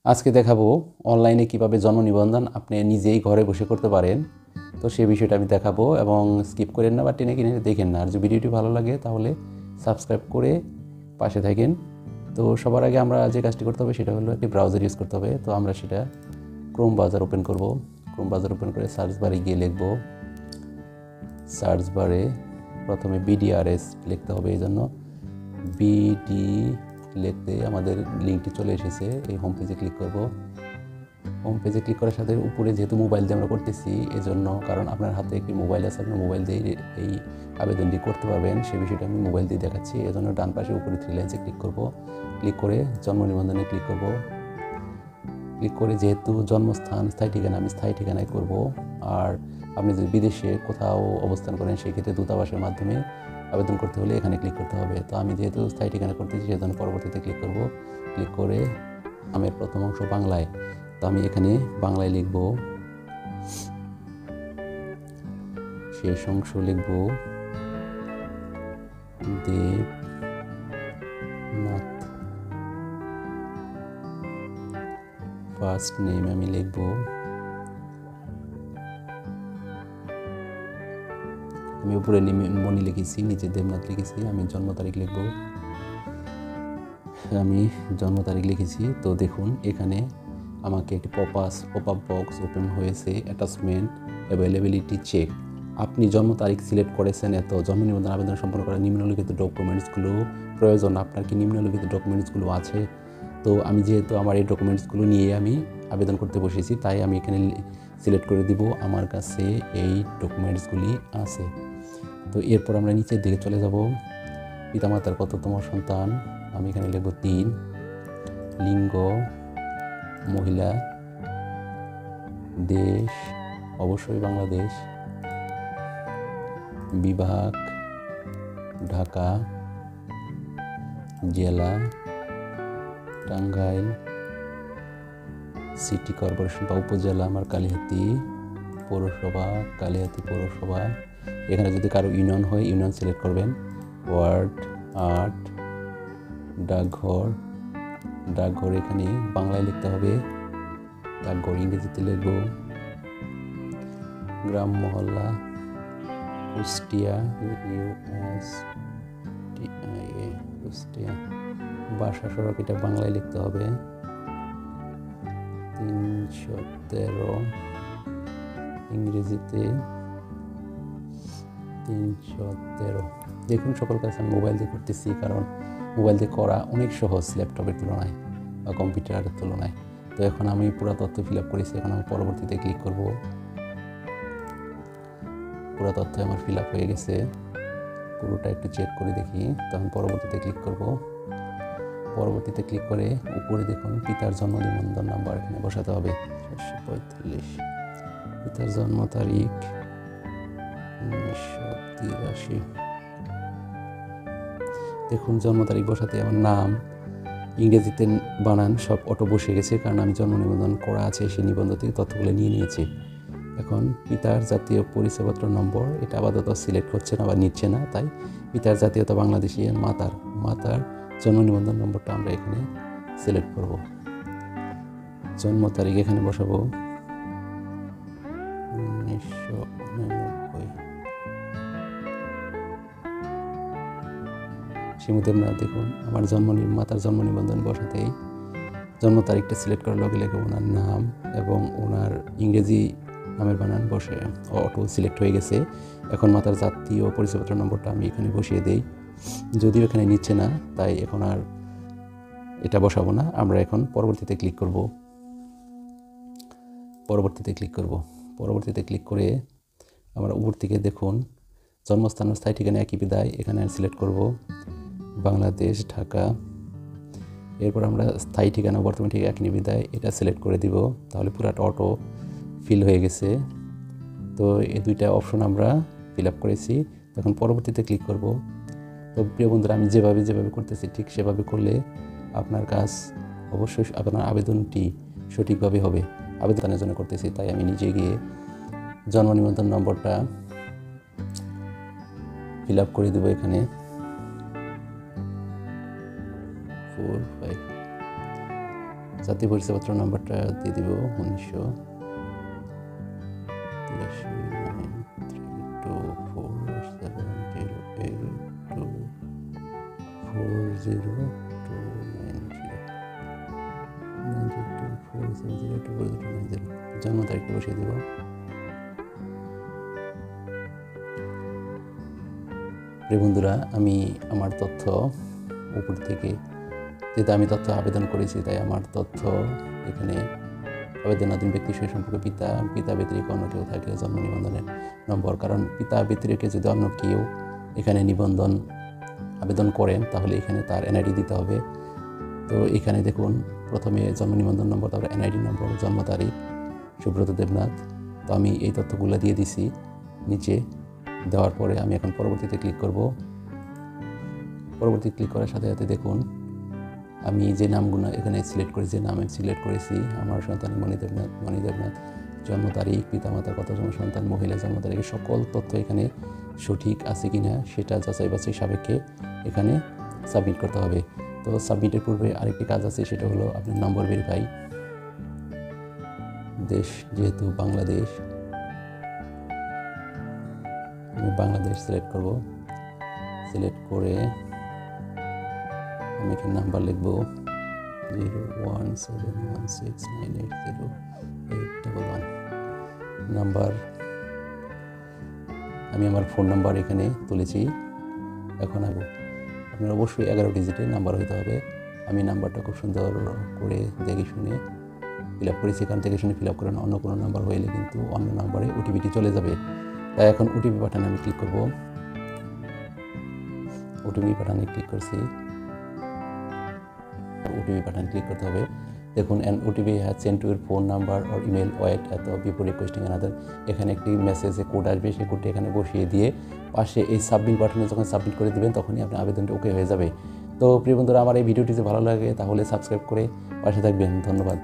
আজকে দেখাবো অনলাইনে কিভাবে জন্ম নিবন্ধন আপনি নিজেই ঘরে বসে করতে পারেন। তো সেই বিষয়টা আমি দেখাবো এবং স্কিপ করেন না বা টেনে কিনে দেখেন না। আর যদি ভিডিওটি ভালো লাগে তাহলে সাবস্ক্রাইব করে পাশে থাকেন। তো সবার আগে আমরা যে কাজটি করতে হবে সেটা হলো একটি ব্রাউজার ইউজ করতে হবে। তো আমরা সেটা ক্রোম ব্রাউজার ওপেন করব। ক্রোম ব্রাউজার ওপেন করে সার্চ বারে গিয়ে লিখব, সার্চ বারে প্রথমে BDRS লিখতে হবে। এই জন্য বিডি লিখতে আমাদের লিঙ্কটি চলে এসেছে। এই হোম পেজে ক্লিক করব। হোম পেজে ক্লিক করার সাথে উপরে যেহেতু মোবাইল দিয়ে আমরা করতেছি এজন্য, কারণ আপনার হাতে একটি মোবাইল আছে, আপনি মোবাইল দিয়ে এই আবেদনটি করতে পারবেন, সেই বিষয়টা আমি মোবাইল দিয়ে দেখাচ্ছি। এজন্য ডান পাশে উপরে 3 লাইনসে ক্লিক করব। ক্লিক করে জন্ম নিবন্ধনে ক্লিক করব। ক্লিক করে যেহেতু জন্মস্থান স্থায়ী ঠিকানা, আমি স্থায়ী ঠিকানায় করব। আর আপনি যদি বিদেশে কোথাও অবস্থান করেন সেক্ষেত্রে দূতাবাসের মাধ্যমে আবেদন করতে হলে এখানে ক্লিক করতে হবে। তো আমি যেহেতু স্থায়ী ঠিকানা করতেছি সেজন্য পরবর্তীতে ক্লিক করব। ক্লিক করে আমের প্রথম অংশ বাংলায়, তো আমি এখানে বাংলায় লিখব। শেষ অংশ লিখব দেবনাথ। ফার্স্ট নেম আমি লিখব আমি উপরে মনি লিখেছি, নিচে দেবনাথ লিখেছি। আমি জন্ম তারিখ লিখব, আমি জন্ম তারিখ লিখেছি। তো দেখুন এখানে আমাকে একটি পপ আপ বক্স ওপেন হয়েছে, অ্যাটাচমেন্ট অ্যাভেলেবিলিটি চেক। আপনি জন্ম তারিখ সিলেক্ট করেছেন, এত জন্ম নিবন্ধন আবেদন সম্পন্ন করার নিম্নলিখিত ডকুমেন্টসগুলো প্রয়োজন। আপনার কি নিম্নলিখিত ডকুমেন্টসগুলো আছে? তো আমি যেহেতু আমার এই ডকুমেন্টসগুলো নিয়ে আমি আবেদন করতে বসেছি, তাই আমি এখানে সিলেক্ট করে দিব আমার কাছে এই ডকুমেন্টসগুলি আছে। তো এরপর আমরা নিচের দিকে চলে যাব। পিতামাতার কততম সন্তান, আমি এখানে লিখব 3। লিঙ্গ মহিলা, দেশ অবশ্যই বাংলাদেশ, বিভাগ ঢাকা, জেলা টাঙ্গাইল, সিটি কর্পোরেশন বা উপজেলা আমার কালিহাতী, পৌরসভা কালিহাতী পৌরসভা। এখানে যদি কারো ইউনিয়ন হয় ইউনিয়ন সিলেক্ট করবেন। ওয়ার্ড 8। ডাকঘর এখানে বাংলায় লিখতে হবে, ডাকঘর ইংরেজিতে লিখব। গ্রাম মহল্লা কুষ্টিয়া, কুষ্টিয়া। বাসা সড়ক এটা বাংলায় লিখতে হবে, 313। ইংরেজিতে 313। দেখুন সকল কাজ আমি মোবাইল দিয়ে করতেছি, কারণ মোবাইল দিয়ে করা অনেক সহজ ল্যাপটপের তুলনায় বা কম্পিউটারের তুলনায়। তো এখন আমি পুরো তথ্য ফিল আপ করেছি, এখন আমি পরবর্তীতে ক্লিক করব। পুরো তথ্য আমার ফিল আপ হয়ে গেছে, পুরোটা একটু চেক করে দেখি। তখন পরবর্তীতে ক্লিক করব। পরবর্তীতে ক্লিক করে উপরে দেখুন পিতার জন্ম নিবন্ধন নাম্বার এখানে বসাতে হবে 445। পিতার জন্ম তারিখ 1983। দেখুন জন্ম তারিখ বসাতে আমার নাম ইংরেজিতে বানান সব অটো বসে গেছে, কারণ আমি জন্ম নিবন্ধন করা আছে সেই নিবন্ধন থেকে তথ্যগুলো নিয়ে নিয়েছি। এখন পিতার জাতীয় পরিচয়পত্র নম্বর এটা আপাতত সিলেক্ট হচ্ছে না বা নিচ্ছে না, তাই পিতার জাতীয়তা বাংলাদেশি। মাতার জন্ম নিবন্ধন নম্বরটা আমরা এখানে সিলেক্ট করব। জন্ম তারিখ এখানে বসাবো 1999। শিমুদেবনাথ। দেখুন আমার মাতার জন্ম নিবন্ধন বসাতেই জন্ম তারিখটা সিলেক্ট করার লগে লগে ওনার নাম এবং ওনার ইংরেজি নামের বানান বসে অটো সিলেক্ট হয়ে গেছে। এখন মাতার জাতীয় পরিচয়পত্র নম্বরটা আমি এখানে বসিয়ে দেই, যদিও এখানে নিচ্ছে না, তাই এখন আর এটা বসাবো না। আমরা এখন পরবর্তীতে ক্লিক করব। পরবর্তীতে ক্লিক করে আমরা উপর থেকে দেখুন জন্মস্থান স্থায়ী ঠিকানা একই বিদায়, এখানে সিলেক্ট করব বাংলাদেশ ঢাকা। এরপর আমরা স্থায়ী ঠিকানা বর্তমান ঠিকানা একই বিদায় এটা সিলেক্ট করে দিব, তাহলে পুরাটা অটো ফিল হয়ে গেছে। তো এই দুইটা অপশন আমরা ফিল আপ করেছি। তখন পরবর্তীতে ক্লিক করব। তো প্রিয় বন্ধুরা, আমি যেভাবে করতেছি ঠিক সেভাবে করলে আপনার কাজ অবশ্যই আপনার আবেদনটি সঠিকভাবে হবে। আবেদনের জন্য করতেছি, তাই আমি নিজে গিয়ে জন্ম নিবন্ধন নম্বরটা ফিল আপ করে দেবো এখানে 45। জাতীয় পরিচয়পত্র নাম্বারটা দিয়ে দিব 199324070290 জন্ম তারিখটা বসিয়ে দেব। প্রিয় বন্ধুরা, আমি আমার তথ্য উপর থেকে, যেহেতু আমি তথ্য আবেদন করেছি তাই আমার তথ্য এখানে আবেদনাধীন ব্যক্তি সে সম্পর্কে পিতা ব্যতিরেকে অন্য কেউ থাকলে জন্ম নিবন্ধনের নম্বর, কারণ পিতা ব্যতিরেকে যদি অন্য কেউ এখানে নিবন্ধন আবেদন করেন তাহলে এখানে তার এনআইডি দিতে হবে। তো এখানে দেখুন প্রথমে জন্ম নিবন্ধন নম্বর, তারপরে এনআইডি নম্বর, জন্ম তারিখ সুব্রত দেবনাথ। তো আমি এই তথ্যগুলো দিয়ে দিছি নিচে। দেওয়ার পরে আমি এখন পরবর্তীতে ক্লিক করব। পরবর্তী ক্লিক করার সাথে সাথে দেখুন আমি যে নামগুলো এখানে সিলেক্ট করেছি, যে নাম আমি সিলেক্ট করেছি, আমার সন্তান মণি দেবনাথ, জন্ম তারিখ, পিতামাতার কতজন সন্তান, মহিলা জন্ম তারিখের সকল তথ্য এখানে সঠিক আছে কিনা সেটা যাচাই বাছাই সাপেক্ষে এখানে সাবমিট করতে হবে। তো সাবমিটের পূর্বে আরেকটি কাজ আছে, সেটা হলো আপনার নম্বর ভেরিফাই। দেশ যেহেতু বাংলাদেশ, আমি বাংলাদেশ সিলেক্ট করব। সিলেক্ট করে আমি এখানে নাম্বার লিখব 01716980811 নাম্বার। আমি আমার ফোন নাম্বার এখানে তুলেছি। এখন আপনার অবশ্যই 11 ডিজিটের নাম্বার হতে হবে। আমি নাম্বারটা খুব সুন্দর করে দেখে শুনে ফিল আপ করেছি। এখান থেকে শুনে ফিল আপ করেন, অন্য কোনো নাম্বার হইলে কিন্তু অন্য নাম্বারে ওটিপিটি চলে যাবে। তাই এখন ওটিপি বাটনে আমি ক্লিক করব। ওটিপি বাটনে ক্লিক করছি। ওটিপি বাটন ক্লিক করতে হবে। দেখুন OTP has send to your phone number or email wait এত বিফোর রিকোয়েস্টিং অ্যানাদার। এখানে একটি মেসেজে কোড আসবে, সেই কোডটি এখানে বসিয়ে দিয়ে পাশে এই সাবমিট বাটনে যখন সাবমিট করে দেবেন তখনই আপনার আবেদনটা ওকে হয়ে যাবে। তো প্রিয় বন্ধুরা, আমার এই ভিডিওটি যদি ভালো লাগে তাহলে সাবস্ক্রাইব করে পাশে থাকবেন। ধন্যবাদ।